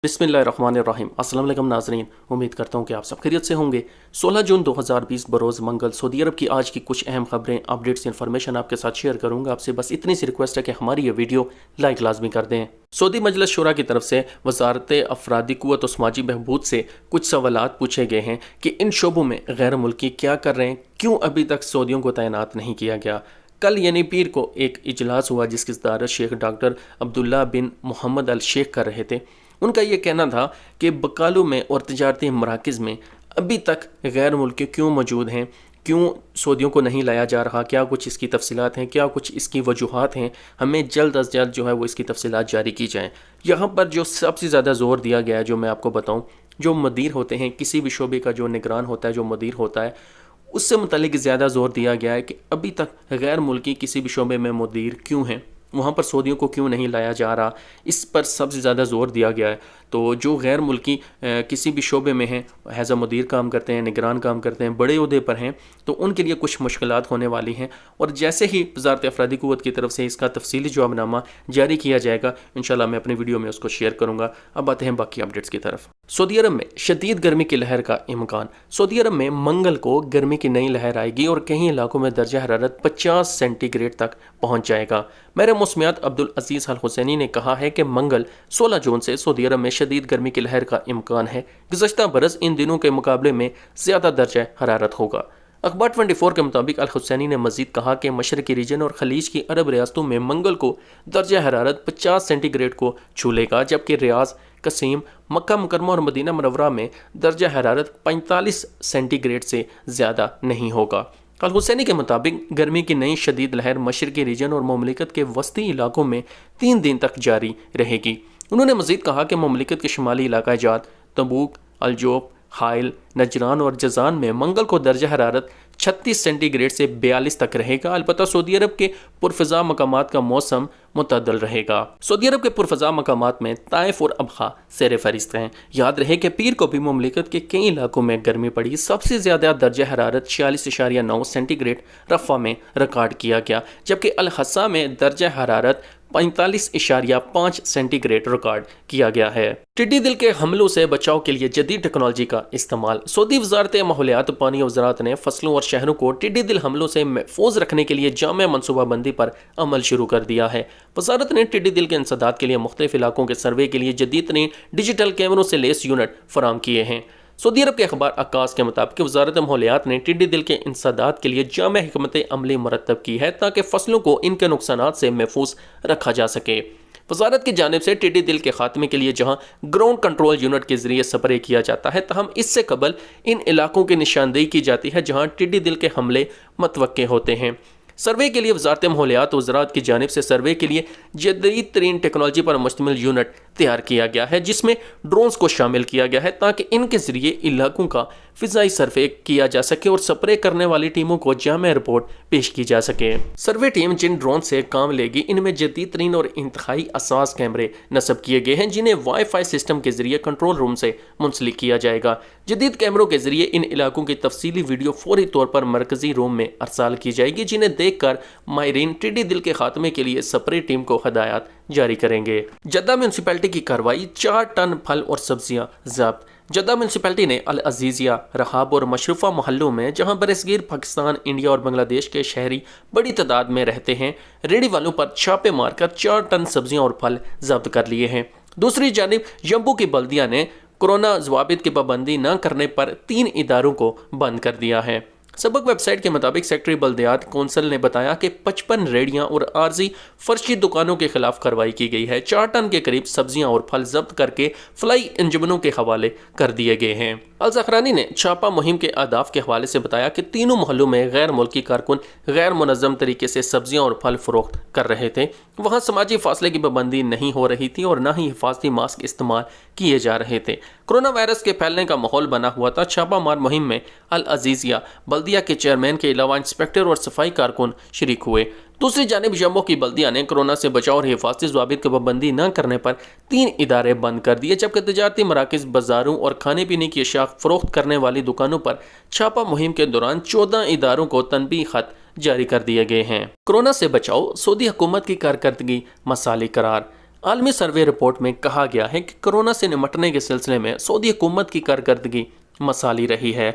बिस्मिल्लाहिर्रहमानिर्रहीम। अस्सलाम वालेकुम नाज़रीन, उम्मीद करता हूँ कि आप सब खैरियत से होंगे। 16 जून 2020 बरोज़ मंगल सऊदी अरब की आज की कुछ अहम खबरें, अपडेट्स, इन्फॉर्मेशन आपके साथ शेयर करूँगा। आपसे बस इतनी सी रिक्वेस्ट है कि हमारी ये वीडियो लाइक लाजमी कर दें। सऊदी मजलिस शुरा की तरफ से वजारत अफरादी क़ुव्वत और समाजी बहबूद से कुछ सवालात पूछे गए हैं कि इन शोबों में गैर मुल्की क्या कर रहे हैं, क्यों अभी तक सऊदियों को तैनात नहीं किया गया। कल यानी पीर को एक इजलास हुआ जिसकी सदारत शेख डॉक्टर अब्दुल्ला बिन मोहम्मद अल शेख कर रहे थे। उनका ये कहना था कि बकालों में और तजारती मराकज़ में अभी तक गैर मुल्की क्यों मौजूद हैं, क्यों सऊदियों को नहीं लाया जा रहा, क्या कुछ इसकी तफसीलात हैं, क्या कुछ इसकी वजूहात हैं। हमें जल्द अज जल्द जो है वो इसकी तफसीलात जारी की जाएँ। यहाँ पर जो सबसे ज़्यादा ज़ोर दिया गया है, जो मैं आपको बताऊँ, जो मदीर होते हैं किसी भी शोबे का, जो निगरान होता है, जो मदीर होता है, उससे मुतल्लिक ज़्यादा ज़ोर दिया गया है कि अभी तक गैर मुल्की किसी भी शोबे में मदीर क्यों हैं, वहाँ पर सऊदियों को क्यों नहीं लाया जा रहा, इस पर सबसे ज़्यादा ज़ोर दिया गया है। तो जो गैर मुल्की किसी भी शोबे में हैं, हैज़ अ मदीर काम करते हैं, निगरान काम करते हैं, बड़े ओहदे पर हैं, तो उनके लिए कुछ मुश्किलात होने वाली हैं। और जैसे ही वज़ारत अफरादी क़ुव्वत की तरफ से इसका तफसीली जवाबनामा जारी किया जाएगा, इंशाल्लाह मैं अपनी वीडियो में उसको शेयर करूँगा। अब आते हैं बाकी अपडेट्स की तरफ। सऊदी अरब में शदीद गर्मी की लहर का इम्कान। सऊदी अरब में मंगल को गर्मी की नई लहर आएगी और कई इलाकों में दर्जा हरारत 50 सेंटीग्रेड तक पहुँच जाएगा। माहिर मौसमियात अब्दुल अजीज़ अल हुसैनी ने कहा है कि मंगल 16 जून से सऊदी अरब में शदीद गर्मी की लहर का इम्कान है। गुज़श्ता बरस इन दिनों के मुकाबले में ज़्यादा दर्जा हरारत होगा। अखबार 24 के मुताबिक अल हुसैनी ने मज़ीद कहा कि मशरक़ी रीजन और खलीज की अरब रियासतों में मंगल को दर्जा हरारत 50 सेंटीग्रेड को छू लेगा, जबकि रियाज, कसीम, मक्का मुकरमा और मदीना मुनव्वरा में दर्जा हरारत 45 सेंटीग्रेड से ज़्यादा नहीं होगा। अल हुसैनी के मुताबिक गर्मी की नई शदीद लहर मशरक़ी रीजन और मुमलिकत के वस्ती इलाकों में 3 दिन तक जारी रहेगी। उन्होंने मज़ीद कहा कि मुमलिकत के शुमाली इलाका जात, तबूक, अलजोफ, हाइल, नजरान और जजान में मंगल को दर्जा हरारत 36 सेंटीग्रेड से 42 तक रहेगा। अलबत्ता सऊदी अरब के पुरफ़ज़ा मकामात का मौसम मुतदल रहेगा। सऊदी अरब के पुरफ़ज़ा मकामात में ताइफ और अबहा सैर फहरिस्त हैं। याद रहे कि पीर को भी मुमलिकत के कई इलाकों में गर्मी पड़ी। सबसे ज़्यादा दर्जा हरारत 46.9 सेंटीग्रेड रफ़ा में रिकॉर्ड किया गया, जबकि अल हस्सा में दर्जा हरारत 45.5 सेंटीग्रेड रिकॉर्ड किया गया है। टिड्डी दिल के हमलों से बचाव के लिए जदीद टेक्नोलॉजी का इस्तेमाल। सऊदी वज़ारत माहौलियात, पानी और ज़राअत ने फसलों और शहरों को टिड्डी दिल हमलों से महफूज रखने के लिए जामे मनसूबाबंदी पर अमल शुरू कर दिया है। वज़ारत ने टिड्डी दिल के इंसदाद के लिए मुख्तलिफ इलाकों के सर्वे के लिए जदीद तरीन डिजिटल कैमरों से लेस यूनिट फराम किए हैं। सऊदी अरब के अखबार अक्कास के मुताबिक वज़ारत माहौलियात ने टिड्डी दिल के इंसदाद के लिए जामे हिकमत अमली मरतब की है ताकि फसलों को इनके नुकसानात से महफूज रखा जा सके। वज़ारत की जानिब से टिड्डी दिल के खात्मे के लिए जहाँ ग्राउंड कंट्रोल यूनिट के जरिए स्प्रे किया जाता है, तहम इससे कबल इन इलाकों की निशानदेही की जाती है जहाँ टिड्डी दिल के हमले मतवक्के होते हैं। सर्वे के लिए वज़ारत माहौलियात और ज़राअत की जानिब से सर्वे के लिए जदीद तरीन टेक्नोलॉजी पर मुश्तमिल यूनिट तैयार किया गया है, जिसमें ड्रोन्स को शामिल किया गया है ताकि इनके ज़रिए इलाकों का फ़िज़ाई सर्वे किया जा सके और स्प्रे करने वाली टीमों को जामे रिपोर्ट पेश की जा सके। सर्वे टीम जिन ड्रोन से काम लेगी, इनमें जदीद तरीन और इंतहाई असास कैमरे नस्ब किए गए हैं, जिन्हें वाईफाई सिस्टम के जरिए कंट्रोल रूम से मुंसलिक किया जाएगा। जदीद कैमरों के जरिए इन इलाकों की तफसीली वीडियो फौरी तौर पर मरकजी रूम में अरसाल की जाएगी, जिन्हें देखकर माहिरीन टिड्डी दिल के खात्मे के लिए स्प्रे टीम को हदायत जारी करेंगे। जद्दा म्यूनसिपैलिटी की कार्रवाई, 4 टन फल और सब्जियां जब्त। जद्दा म्यूनसिपैलिटी ने अल अजीज़िया, रहाब और मशरूफ़ा मोहल्लों में, जहां बरसगीर पाकिस्तान, इंडिया और बांग्लादेश के शहरी बड़ी तादाद में रहते हैं, रेडी वालों पर छापे मारकर 4 टन सब्जियां और फल जब्त कर लिए हैं। दूसरी जानिब यम्बू की बल्दिया ने कोरोना ज़वाबित की पाबंदी न करने पर 3 इदारों को बंद कर दिया है। सबक वेबसाइट के मुताबिक सेक्रेटरी बल्दियात कौंसल ने बताया कि 55 रेडियां और आर्जी फर्शी दुकानों के खिलाफ कार्रवाई की गई है। 4 टन के करीब सब्जियां और फल जब्त करके फ्लाई इंजमनों के हवाले कर दिए गए हैं। अल ज़खरानी ने छापा मुहिम के अहदाफ के हवाले से बताया कि तीनों मोहल्लों में गैर मुल्की कारकुन गैर मुनज़्ज़म तरीके से सब्जियां और फल फरोख्त कर रहे थे। वहाँ समाजी फासले की पाबंदी नहीं हो रही थी और न ही हिफाजती मास्क इस्तेमाल किए जा रहे थे। कोरोना वायरस के फैलने का माहौल बना हुआ था। छापा मार मुहिम में अल अजीज़िया बल्दिया के चेयरमैन के अलावा इंस्पेक्टर और सफाई कारकुन शरीक हुए। दूसरी जानिब जम्मू की बल्दिया ने कोरोना से बचाव और हिफाजती ज़वाबित की पाबंदी न करने पर 3 इदारे बंद कर दिए, जबकि तजारती मराकज़, बाज़ारों और खाने पीने की अशिया फरोख्त करने वाली दुकानों पर छापा मुहिम के दौरान 14 इदारों को तनबीह खत जारी कर दिए गए हैं। कोरोना से बचाव, सऊदी हुकूमत की कारकर्दगी मसाली करार। عالمی سروے رپورٹ میں کہا گیا ہے کہ کورونا سے نمٹنے کے سلسلے میں سعودی حکومت کی کارکردگی مثالی رہی ہے۔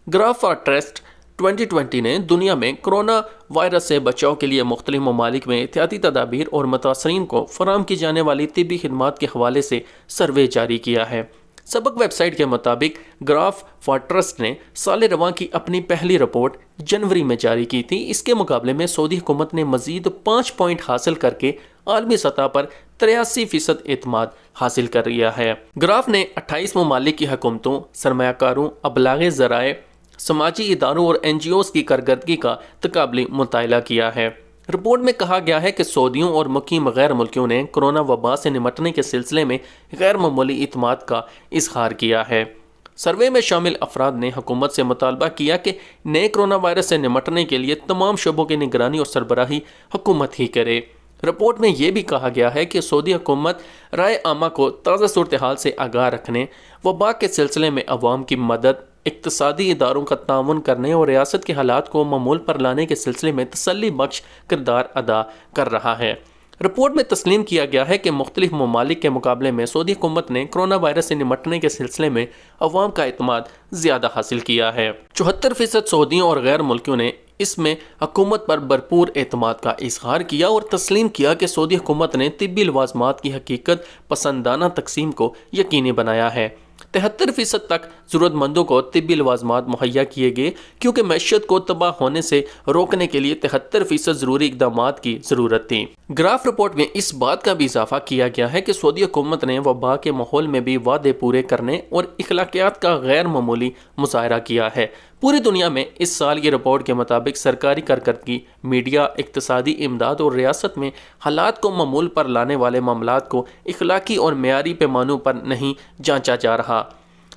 گراف فار ٹرسٹ 2020 نے دنیا میں کورونا وائرس سے بچاؤ کے لیے مختلف ممالک میں احتیاطی تدابیر اور متاثرین کو فراہم کی جانے والی طبی خدمات کے حوالے سے سروے جاری کیا ہے۔ سبق ویب سائٹ کے مطابق گراف فار ٹرسٹ نے سال رواں کی اپنی پہلی رپورٹ جنوری میں جاری کی تھی۔ اس کے مقابلے میں سعودی حکومت نے مزید 5 پوائنٹ حاصل کر کے عالمی سطح پر 83% اعتماد حاصل کر لیا ہے۔ گراف نے 28 ممالک کی حکومتوں، سرمایہ کاروں، ابلاغ ذرائع، سماجی اداروں اور این جی اوز کی کارکردگی کا تقابلی مطالعہ کیا ہے۔ رپورٹ میں کہا گیا ہے کہ سعودیوں اور مقیم غیر ملکیوں نے کورونا وبا سے نمٹنے کے سلسلے میں غیر معمولی اعتماد کا اظہار کیا ہے۔ سروے میں شامل افراد نے حکومت سے مطالبہ کیا کہ نئے کورونا وائرس سے نمٹنے کے لیے تمام شعبوں کی نگرانی اور سربراہی حکومت ہی کرے۔ رپورٹ میں یہ بھی کہا گیا ہے کہ سعودی حکومت رائے عامہ کو تازہ صورتحال سے آگاہ رکھنے، وبا کے سلسلے میں عوام کی مدد، اقتصادی اداروں کا تعاون کرنے اور ریاست کے حالات کو معمول پر لانے کے سلسلے میں تسلی بخش کردار ادا کر رہا ہے۔ رپورٹ میں تسلیم کیا گیا ہے کہ مختلف ممالک کے مقابلے میں سعودی حکومت نے کورونا وائرس سے نمٹنے کے سلسلے میں عوام کا اعتماد زیادہ حاصل کیا ہے۔ 74% سعودیوں اور غیر ملکیوں نے اس میں حکومت پر بھرپور اعتماد کا اظہار کیا اور تسلیم کیا کہ سعودی حکومت نے طبی لوازمات کی حقیقت پسندانہ تقسیم کو یقینی بنایا ہے۔ 73% تک ضرورت مندوں کو طبی لوازمات مہیا کیے گئے، کیونکہ معیشت کو تباہ ہونے سے روکنے کے لیے 73% ضروری اقدامات کی ضرورت تھی۔ گراف رپورٹ میں اس بات کا بھی اضافہ کیا گیا ہے کہ سعودی حکومت نے وبا کے ماحول میں بھی وعدے پورے کرنے اور اخلاقیات کا غیر معمولی مظاہرہ کیا ہے۔ پوری دنیا میں اس سال کی رپورٹ کے مطابق سرکاری کارکردگی، میڈیا، اقتصادی امداد اور ریاست میں حالات کو معمول پر لانے والے معاملات کو اخلاقی اور معیاری پیمانوں پر نہیں جانچا جا رہا۔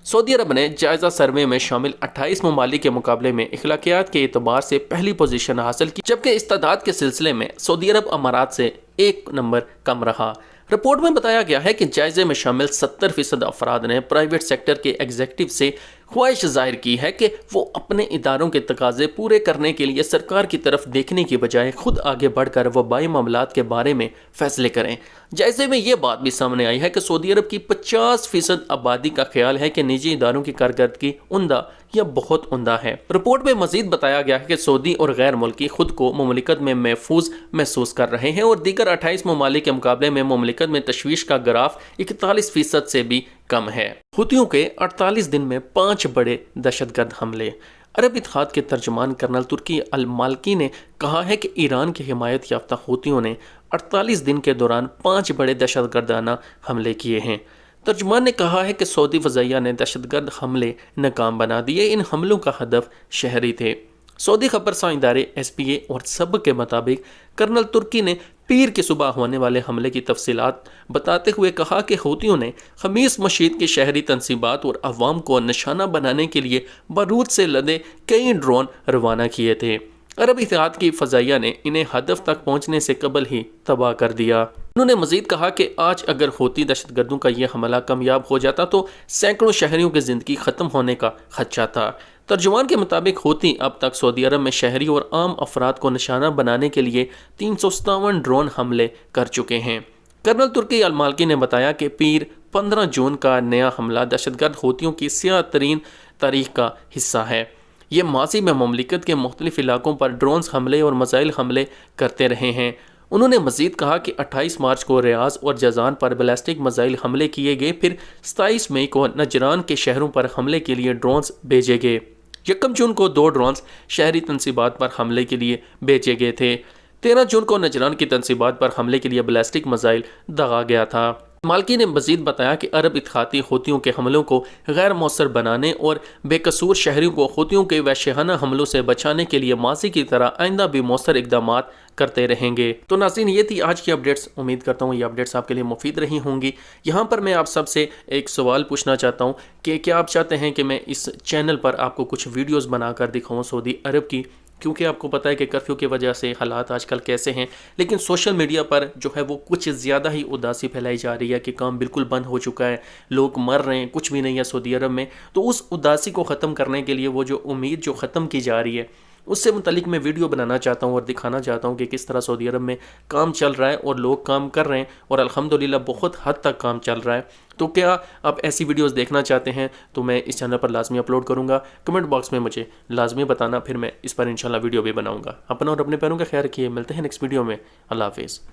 سعودی عرب نے جائزہ سروے میں شامل 28 ممالک کے مقابلے میں اخلاقیات کے اعتبار سے پہلی پوزیشن حاصل کی، جبکہ استعداد کے سلسلے میں سعودی عرب امارات سے 1 نمبر کم رہا۔ رپورٹ میں بتایا گیا ہے کہ جائزے میں شامل 70% افراد نے پرائیویٹ سیکٹر کے ایگزیکٹو سے خواہش ظاہر کی ہے کہ وہ اپنے اداروں کے تقاضے پورے کرنے کے لیے سرکار کی طرف دیکھنے کی بجائے خود آگے بڑھ کر وبائی معاملات کے بارے میں فیصلے کریں۔ جائزے میں یہ بات بھی سامنے آئی ہے کہ سعودی عرب کی 50% آبادی کا خیال ہے کہ نجی اداروں کی کارکردگی عمدہ یا بہت عمدہ ہے۔ رپورٹ میں مزید بتایا گیا ہے کہ سعودی اور غیر ملکی خود کو مملکت میں محفوظ محسوس کر رہے ہیں اور دیگر 28 ممالک کے مقابلے میں مملکت میں تشویش کا گراف 41% سے بھی کم ہے۔ حوثیوں کے 48 دن میں 5 بڑے دہشت گرد حملے۔ عرب اتحاد کے ترجمان کرنل ترکی المالکی نے کہا ہے کہ ایران کے حمایت یافتہ حوثیوں نے 48 دن کے دوران 5 بڑے دہشت گردانہ حملے کیے ہیں۔ ترجمان نے کہا ہے کہ سعودی فضائیہ نے دہشت گرد حملے ناکام بنا دیے۔ ان حملوں کا ہدف شہری تھے۔ سعودی خبر رساں ادارے SPA اور سبق کے مطابق کرنل ترکی نے پیر کی صبح ہونے والے حملے کی تفصیلات بتاتے ہوئے کہا کہ حوثیوں نے خمیس مشید کی شہری تنصیبات اور عوام کو نشانہ بنانے کے لیے بارود سے لدے کئی ڈرون روانہ کیے تھے۔ عرب اتحاد کی فضائیہ نے انہیں ہدف تک پہنچنے سے قبل ہی تباہ کر دیا۔ انہوں نے مزید کہا کہ آج اگر حوثی دہشت گردوں کا یہ حملہ کامیاب ہو جاتا تو سینکڑوں شہریوں کی زندگی ختم ہونے کا خدشہ تھا۔ ترجمان کے مطابق حوثی اب تک سعودی عرب میں شہری اور عام افراد کو نشانہ بنانے کے لیے 357 ڈرون حملے کر چکے ہیں۔ کرنل ترکی المالکی نے بتایا کہ پیر 15 جون کا نیا حملہ دہشت گرد حوثیوں کی سیاہ ترین تاریخ کا حصہ ہے۔ یہ ماضی میں مملکت کے مختلف علاقوں پر ڈرونز حملے اور میزائل حملے کرتے رہے ہیں۔ انہوں نے مزید کہا کہ 28 مارچ کو ریاض اور جازان پر بیلسٹک میزائل حملے کیے گئے، پھر 27 مئی کو نجران کے شہروں پر حملے کے لیے ڈرونز بھیجے گئے۔ 1 جون کو 2 ڈرونز شہری تنصیبات پر حملے کے لیے بھیجے گئے تھے۔ 13 جون کو نجران کی تنصیبات پر حملے کے لیے بیلسٹک میزائل داغا گیا تھا۔ مالکی نے مزید بتایا کہ عرب اتحادی حوثیوں کے حملوں کو غیر مؤثر بنانے اور بے قصور شہریوں کو حوثیوں کے وحشیانہ حملوں سے بچانے کے لیے ماضی کی طرح آئندہ بھی مؤثر اقدامات کرتے رہیں گے۔ تو ناظرین، یہ تھی آج کی اپڈیٹس۔ امید کرتا ہوں یہ اپڈیٹس آپ کے لیے مفید رہی ہوں گی۔ یہاں پر میں آپ سب سے ایک سوال پوچھنا چاہتا ہوں کہ کیا آپ چاہتے ہیں کہ میں اس چینل پر آپ کو کچھ ویڈیوز بنا کر دکھاؤں سعودی عرب کی، کیونکہ آپ کو پتہ ہے کہ کرفیو کی وجہ سے حالات آج کل کیسے ہیں، لیکن سوشل میڈیا پر جو ہے وہ کچھ زیادہ ہی اداسی پھیلائی جا رہی ہے کہ کام بالکل بند ہو چکا ہے، لوگ مر رہے ہیں، کچھ بھی نہیں ہے سعودی عرب میں۔ تو اس اداسی کو ختم کرنے کے لیے وہ جو امید جو ختم کی جا رہی ہے، اس سے متعلق میں ویڈیو بنانا چاہتا ہوں اور دکھانا چاہتا ہوں کہ کس طرح سعودی عرب میں کام چل رہا ہے اور لوگ کام کر رہے ہیں اور الحمدللہ بہت حد تک کام چل رہا ہے۔ تو کیا آپ ایسی ویڈیوز دیکھنا چاہتے ہیں تو میں اس چینل پر لازمی اپلوڈ کروں گا، کمنٹ باکس میں مجھے لازمی بتانا، پھر میں اس پر انشاءاللہ ویڈیو بھی بناؤں گا۔ اپنا اور اپنے پیروں کا خیال رکھیے، ملتے ہیں نیکسٹ ویڈیو میں، اللہ حافظ۔